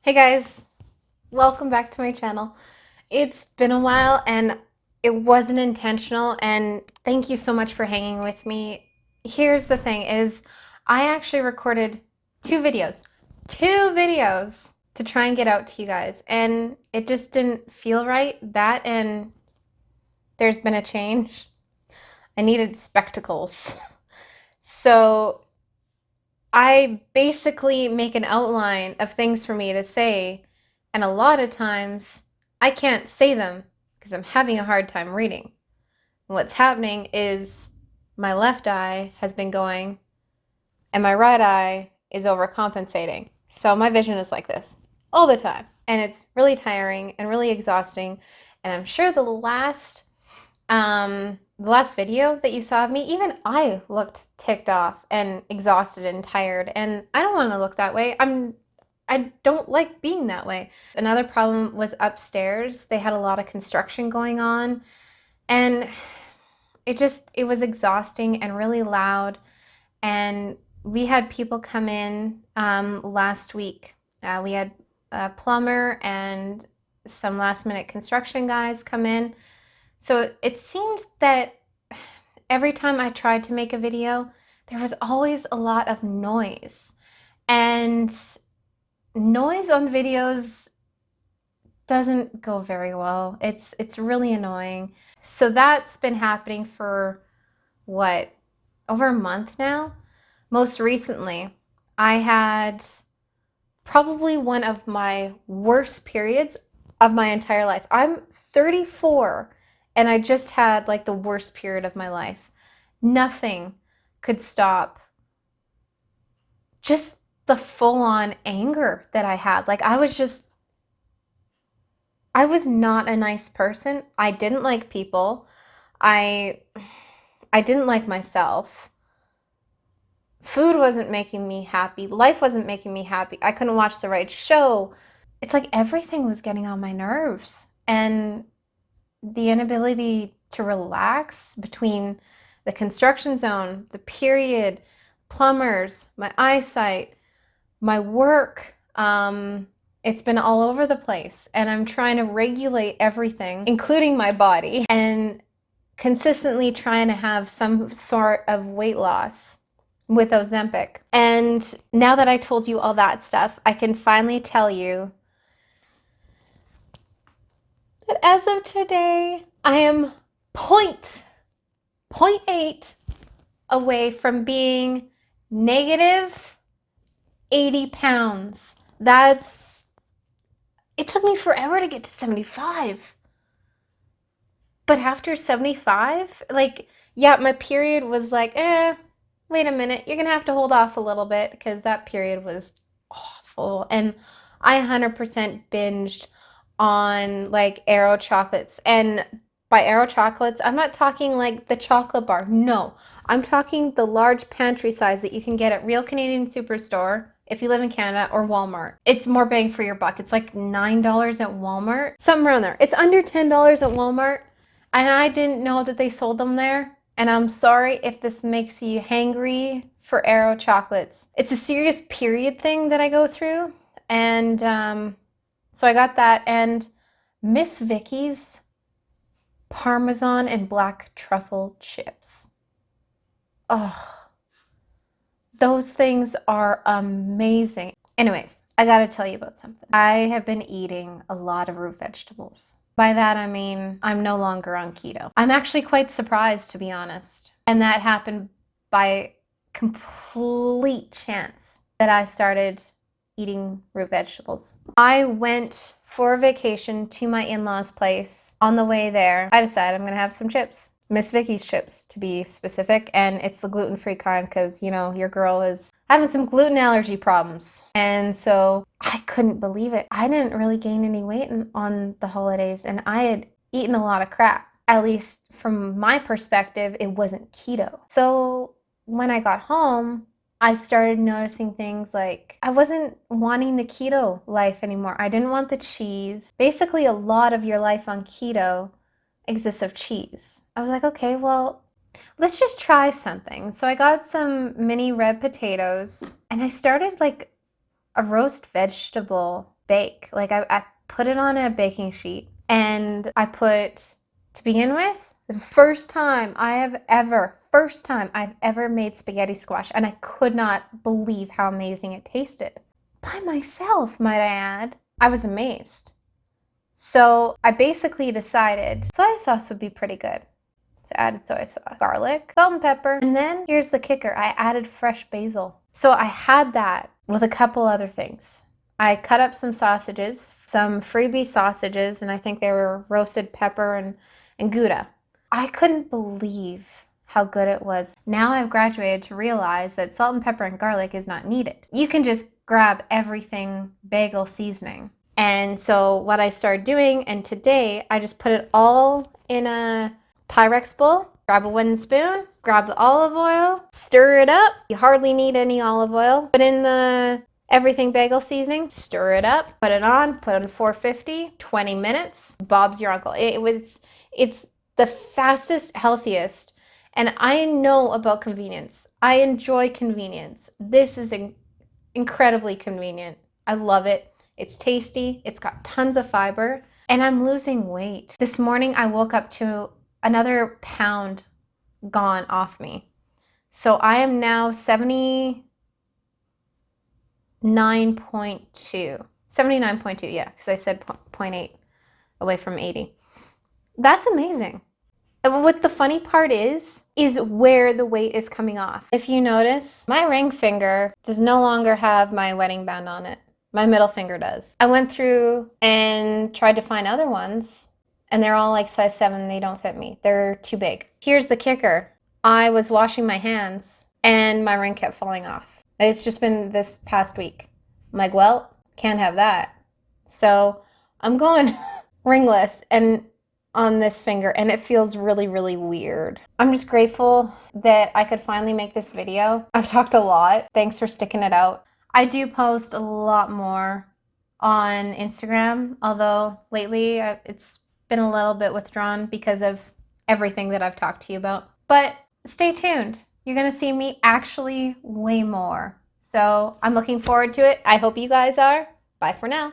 Hey guys, welcome back to my channel. It's been a while and it wasn't intentional, and thank you so much for hanging with me. Here's the thing is I actually recorded two videos to try and get out to you guys, and it just didn't feel right. That and there's been a change. I needed spectacles. So I basically make an outline of things for me to say, and a lot of times I can't say them because I'm having a hard time reading. And what's happening is my left eye has been going and my right eye is overcompensating. So my vision is like this all the time. And it's really tiring and really exhausting. And I'm sure the last video that you saw of me, even I looked ticked off and exhausted and tired, and I don't want to look that way. I don't like being that way. Another problem was upstairs. They had a lot of construction going on, and it was exhausting and really loud. And we had people come in last week. We had a plumber and some last minute construction guys come in. So it seemed that every time I tried to make a video, there was always a lot of noise. And noise on videos doesn't go very well. It's really annoying. So that's been happening for what, over a month now? Most recently, I had probably one of my worst periods of my entire life. I'm 34 and I just had like the worst period of my life. Nothing could stop just the full-on anger that I had. Like I was not a nice person. I didn't like people. I I didn't like myself. Food wasn't making me happy. Life wasn't making me happy. I couldn't watch the right show. It's like everything was getting on my nerves. And the inability to relax between the construction zone, the period, plumbers, my eyesight, my work. It's been all over the place, and I'm trying to regulate everything, including my body, and consistently trying to have some sort of weight loss with Ozempic. And now that I told you all that stuff, I can finally tell you that as of today, I am point 0.8 away from being negative 80 pounds. It took me forever to get to 75. But after 75, like, yeah, my period was like, wait a minute, you're gonna have to hold off a little bit because that period was awful. And I 100% binged on like Aero chocolates. And by Aero chocolates, I'm not talking like the chocolate bar. No, I'm talking the large pantry size that you can get at Real Canadian Superstore if you live in Canada, or Walmart. It's more bang for your buck. It's like $9 at Walmart, something around there. It's under $10 at Walmart. And I didn't know that they sold them there. And I'm sorry if this makes you hangry for Aero chocolates. It's a serious period thing that I go through. And so I got that. And Miss Vicky's Parmesan and black truffle chips. Oh, those things are amazing. Anyways, I gotta tell you about something. I have been eating a lot of root vegetables. By that, I mean, I'm no longer on keto. I'm actually quite surprised, to be honest. And that happened by complete chance that I started eating root vegetables. I went for a vacation to my in-laws' place. On the way there, I decided I'm gonna have some chips. Miss Vicky's chips, to be specific, and it's the gluten-free kind because, you know, your girl is having some gluten allergy problems. And so I couldn't believe it. I didn't really gain any weight on the holidays, and I had eaten a lot of crap. At least from my perspective, it wasn't keto. So when I got home, I started noticing things like I wasn't wanting the keto life anymore. I didn't want the cheese. Basically, a lot of your life on keto exists of cheese. I was like, okay, well, let's just try something. So I got some mini red potatoes and I started like a roast vegetable bake. Like I put it on a baking sheet and I put, to begin with, the first time I've ever made spaghetti squash, and I could not believe how amazing it tasted. By myself, might I add. I was amazed. So I basically decided soy sauce would be pretty good. So I added soy sauce, garlic, salt and pepper, and then here's the kicker, I added fresh basil. So I had that with a couple other things. I cut up some sausages, some freebie sausages, and I think they were roasted pepper and Gouda. I couldn't believe how good it was. Now I've graduated to realize that salt and pepper and garlic is not needed. You can just grab everything bagel seasoning. And so what I started doing, and today I just put it all in a Pyrex bowl, grab a wooden spoon, grab the olive oil, stir it up. You hardly need any olive oil. Put in the everything bagel seasoning, stir it up, put it on 450, 20 minutes. Bob's your uncle. It's the fastest, healthiest. And I know about convenience. I enjoy convenience. This is incredibly convenient. I love it. It's tasty. It's got tons of fiber. And I'm losing weight. This morning I woke up to another pound gone off me. So I am now 79.2. 79.2, yeah, because I said 0.8 away from 80. That's amazing. What the funny part is where the weight is coming off. If you notice, my ring finger does no longer have my wedding band on it. My middle finger does. I went through and tried to find other ones, and they're all like size 7. They don't fit me. They're too big. Here's the kicker. I was washing my hands, and my ring kept falling off. It's just been this past week. I'm like, well, can't have that. So I'm going ringless and on this finger, and it feels really, really weird. I'm just grateful that I could finally make this video. I've talked a lot. Thanks for sticking it out. I do post a lot more on Instagram, although lately it's been a little bit withdrawn because of everything that I've talked to you about. But stay tuned. You're gonna see me actually way more. So I'm looking forward to it. I hope you guys are. Bye for now.